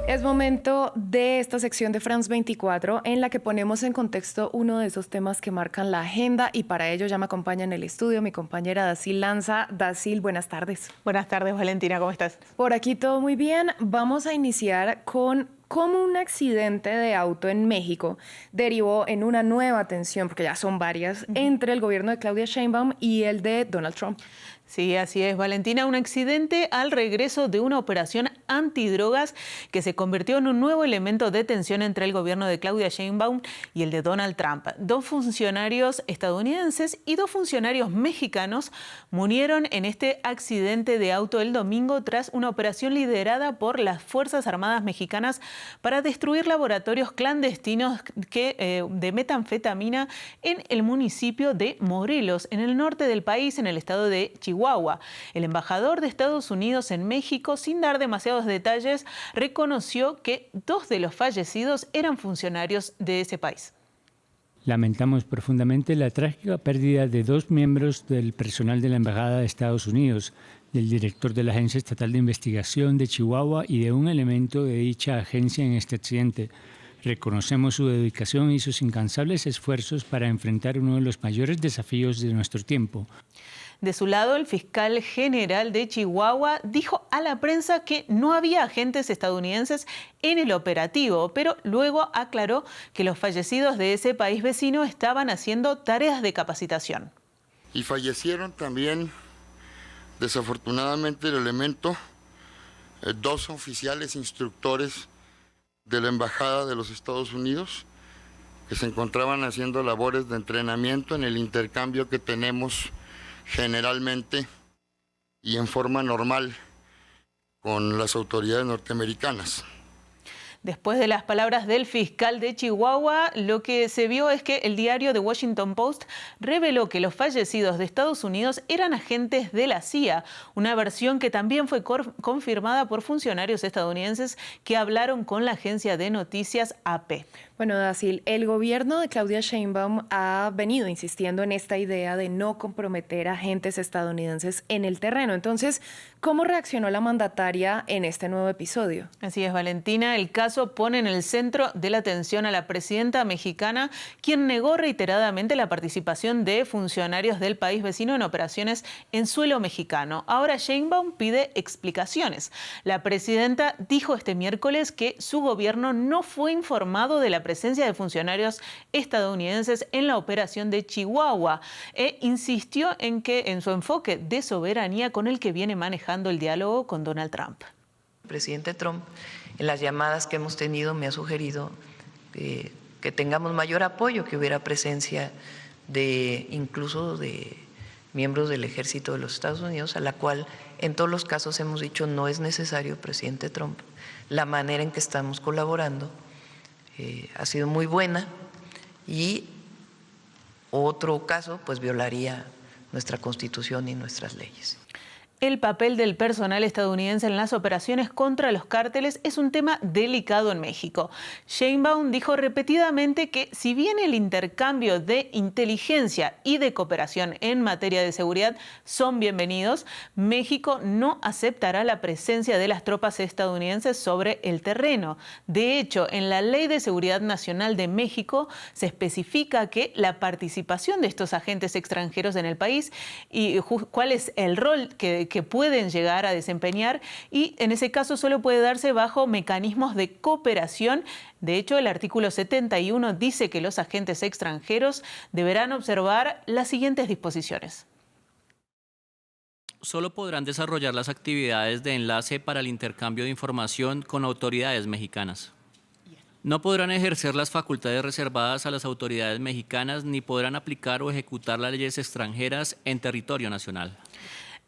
Es momento de esta sección de France 24 en la que ponemos en contexto uno de esos temas que marcan la agenda, y para ello ya me acompaña en el estudio mi compañera Dacil Lanza. Dacil, buenas tardes. Buenas tardes, Valentina, ¿cómo estás? Por aquí todo muy bien. Vamos a iniciar con cómo un accidente de auto en México derivó en una nueva tensión, porque ya son varias, entre el gobierno de Claudia Sheinbaum y el de Donald Trump. Sí, así es, Valentina. Un accidente al regreso de una operación antidrogas que se convirtió en un nuevo elemento de tensión entre el gobierno de Claudia Sheinbaum y el de Donald Trump. 2 funcionarios estadounidenses y 2 funcionarios mexicanos murieron en este accidente de auto el domingo tras una operación liderada por las Fuerzas Armadas mexicanas para destruir laboratorios clandestinos de metanfetamina en el municipio de Morelos, en el norte del país, en el estado de Chihuahua. El embajador de Estados Unidos en México, sin dar demasiados detalles, reconoció que 2 de los fallecidos eran funcionarios de ese país. Lamentamos profundamente la trágica pérdida de 2 miembros del personal de la Embajada de Estados Unidos, del director de la Agencia Estatal de Investigación de Chihuahua y de un elemento de dicha agencia en este accidente. Reconocemos su dedicación y sus incansables esfuerzos para enfrentar uno de los mayores desafíos de nuestro tiempo. De su lado, el fiscal general de Chihuahua dijo a la prensa que no había agentes estadounidenses en el operativo, pero luego aclaró que los fallecidos de ese país vecino estaban haciendo tareas de capacitación. Y fallecieron también, desafortunadamente, el elemento, 2 oficiales instructores de la Embajada de los Estados Unidos que se encontraban haciendo labores de entrenamiento en el intercambio que tenemos generalmente y en forma normal con las autoridades norteamericanas. Después de las palabras del fiscal de Chihuahua, lo que se vio es que el diario The Washington Post reveló que los fallecidos de Estados Unidos eran agentes de la CIA, una versión que también fue confirmada por funcionarios estadounidenses que hablaron con la agencia de noticias AP. Bueno, Dacil, el gobierno de Claudia Sheinbaum ha venido insistiendo en esta idea de no comprometer a agentes estadounidenses en el terreno. Entonces, ¿cómo reaccionó la mandataria en este nuevo episodio? Así es, Valentina. El caso pone en el centro de la atención a la presidenta mexicana, quien negó reiteradamente la participación de funcionarios del país vecino en operaciones en suelo mexicano. Ahora Sheinbaum pide explicaciones. La presidenta dijo este miércoles que su gobierno no fue informado de la presencia de funcionarios estadounidenses en la operación de Chihuahua e insistió en su enfoque de soberanía con el que viene manejando el diálogo con Donald Trump. El presidente Trump, en las llamadas que hemos tenido, me ha sugerido que tengamos mayor apoyo, que hubiera presencia incluso de miembros del ejército de los Estados Unidos, a la cual en todos los casos hemos dicho no es necesario, presidente Trump. La manera en que estamos colaborando ha sido muy buena, y otro caso pues violaría nuestra Constitución y nuestras leyes. El papel del personal estadounidense en las operaciones contra los cárteles es un tema delicado en México. Sheinbaum dijo repetidamente que si bien el intercambio de inteligencia y de cooperación en materia de seguridad son bienvenidos, México no aceptará la presencia de las tropas estadounidenses sobre el terreno. De hecho, en la Ley de Seguridad Nacional de México se especifica que la participación de estos agentes extranjeros en el país y cuál es el rol que pueden llegar a desempeñar, y en ese caso solo puede darse bajo mecanismos de cooperación. De hecho, el artículo 71 dice que los agentes extranjeros deberán observar las siguientes disposiciones. Solo podrán desarrollar las actividades de enlace para el intercambio de información con autoridades mexicanas. No podrán ejercer las facultades reservadas a las autoridades mexicanas ni podrán aplicar o ejecutar las leyes extranjeras en territorio nacional.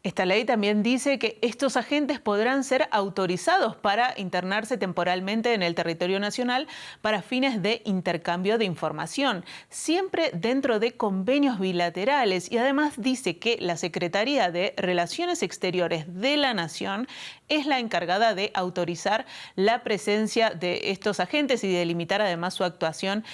Esta ley también dice que estos agentes podrán ser autorizados para internarse temporalmente en el territorio nacional para fines de intercambio de información, siempre dentro de convenios bilaterales, y además dice que la Secretaría de Relaciones Exteriores de la Nación es la encargada de autorizar la presencia de estos agentes y de limitar además su actuación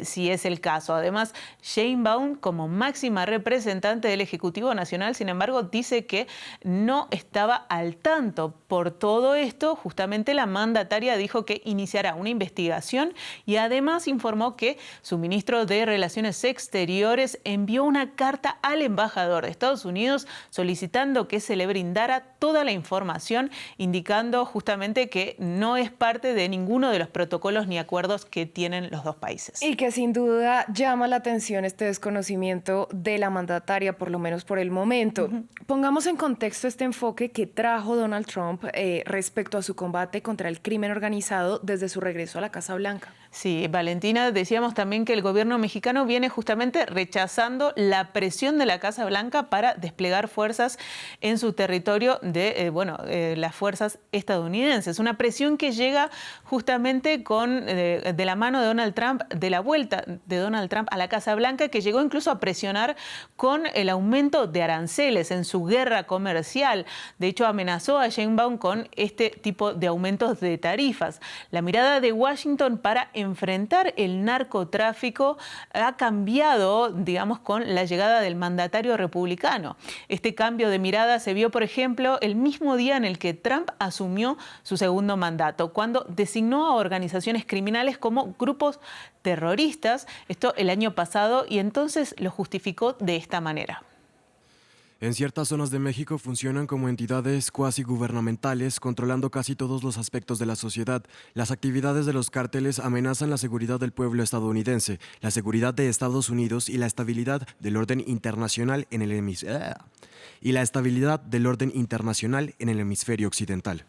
si es el caso. Además, Sheinbaum, como máxima representante del Ejecutivo Nacional, sin embargo, dice que que no estaba al tanto. Por todo esto, justamente la mandataria dijo que iniciará una investigación y además informó que su ministro de Relaciones Exteriores envió una carta al embajador de Estados Unidos solicitando que se le brindara toda la información, indicando justamente que no es parte de ninguno de los protocolos ni acuerdos que tienen los dos países. Y que sin duda llama la atención este desconocimiento de la mandataria, por lo menos por el momento. Pongamos en contexto este enfoque que trajo Donald Trump respecto a su combate contra el crimen organizado desde su regreso a la Casa Blanca. Sí, Valentina, decíamos también que el gobierno mexicano viene justamente rechazando la presión de la Casa Blanca para desplegar fuerzas en su territorio de las fuerzas estadounidenses. Una presión que llega justamente de la mano de Donald Trump, de la vuelta de Donald Trump a la Casa Blanca, que llegó incluso a presionar con el aumento de aranceles en su guerra comercial. De hecho, amenazó a Sheinbaum con este tipo de aumentos de tarifas. La mirada de Washington para enfrentar el narcotráfico ha cambiado, digamos, con la llegada del mandatario republicano. Este cambio de mirada se vio, por ejemplo, el mismo día en el que Trump asumió su segundo mandato, cuando designó a organizaciones criminales como grupos terroristas, esto el año pasado, y entonces lo justificó de esta manera. En ciertas zonas de México funcionan como entidades cuasi gubernamentales, controlando casi todos los aspectos de la sociedad. Las actividades de los cárteles amenazan la seguridad del pueblo estadounidense, la seguridad de Estados Unidos y la estabilidad del orden internacional en el hemisferio occidental.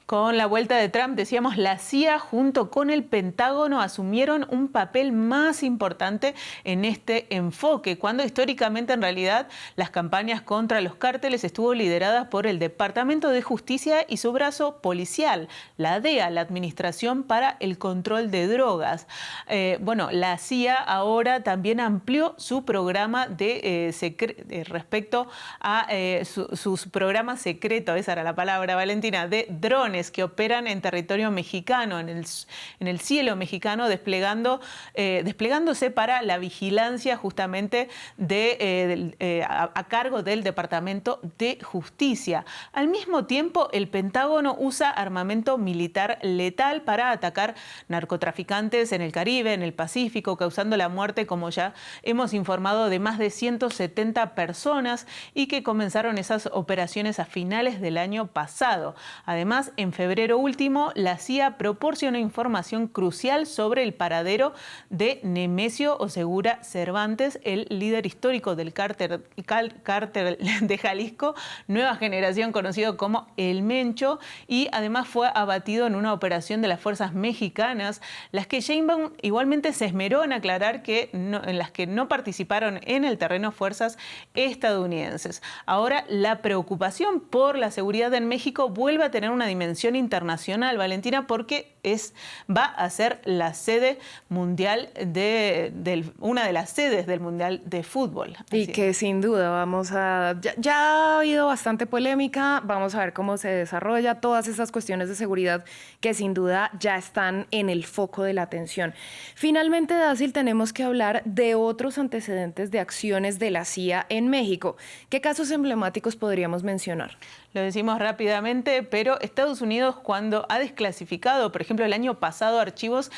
Con la vuelta de Trump, decíamos, la CIA junto con el Pentágono asumieron un papel más importante en este enfoque, cuando históricamente en realidad las campañas contra los cárteles estuvo lideradas por el Departamento de Justicia y su brazo policial, la DEA, la Administración para el Control de Drogas. La CIA ahora también amplió su programa respecto a su programa secreto, esa era la palabra, Valentina, de drones que operan en territorio mexicano, en el cielo mexicano, desplegándose para la vigilancia justamente a cargo del Departamento de Justicia. Al mismo tiempo, el Pentágono usa armamento militar letal para atacar narcotraficantes en el Caribe, en el Pacífico, causando la muerte, como ya hemos informado, de más de 170 personas y que comenzaron esas operaciones a finales del año pasado. Además, en febrero último, la CIA proporcionó información crucial sobre el paradero de Nemesio Oseguera Cervantes, el líder histórico del cártel de Jalisco, nueva generación, conocido como El Mencho, y además fue abatido en una operación de las fuerzas mexicanas, las que Sheinbaum igualmente se esmeró en aclarar en las que no participaron en el terreno fuerzas estadounidenses. Ahora, la preocupación por la seguridad en México vuelve a tener una dimensión internacional, Valentina, porque va a ser la sede mundial una de las sedes del Mundial de Fútbol. Y que sin duda ya ha habido bastante polémica, vamos a ver cómo se desarrolla todas esas cuestiones de seguridad que sin duda ya están en el foco de la atención. Finalmente, Dacil, tenemos que hablar de otros antecedentes de acciones de la CIA en México. ¿Qué casos emblemáticos podríamos mencionar? Lo decimos rápidamente, pero Estados Unidos, cuando ha desclasificado, por ejemplo, el año pasado, archivos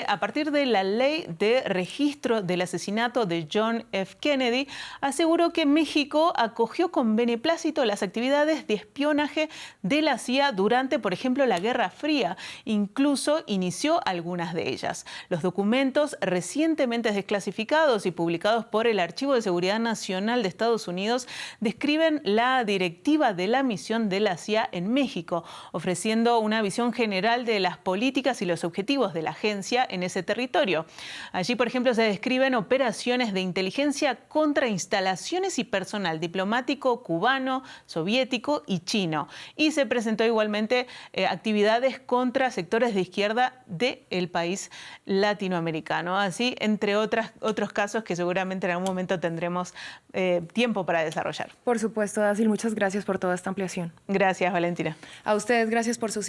a partir de la ley de registro del asesinato de John F. Kennedy, aseguró que México acogió con beneplácito las actividades de espionaje de la CIA durante, por ejemplo, la Guerra Fría. Incluso inició algunas de ellas. Los documentos recientemente desclasificados y publicados por el Archivo de Seguridad Nacional de Estados Unidos describen la directiva de la misión de la CIA en México, ofreciendo una visión general de las políticas y los objetivos de la agencia en ese territorio. Allí, por ejemplo, se describen operaciones de inteligencia contra instalaciones y personal diplomático cubano, soviético y chino. Y se presentó igualmente actividades contra sectores de izquierda del país latinoamericano. Así, entre otros casos que seguramente en algún momento tendremos tiempo para desarrollar. Por supuesto, Dacil, muchas gracias por toda esta ampliación. Gracias, Valentina. A ustedes, gracias por su sintonía.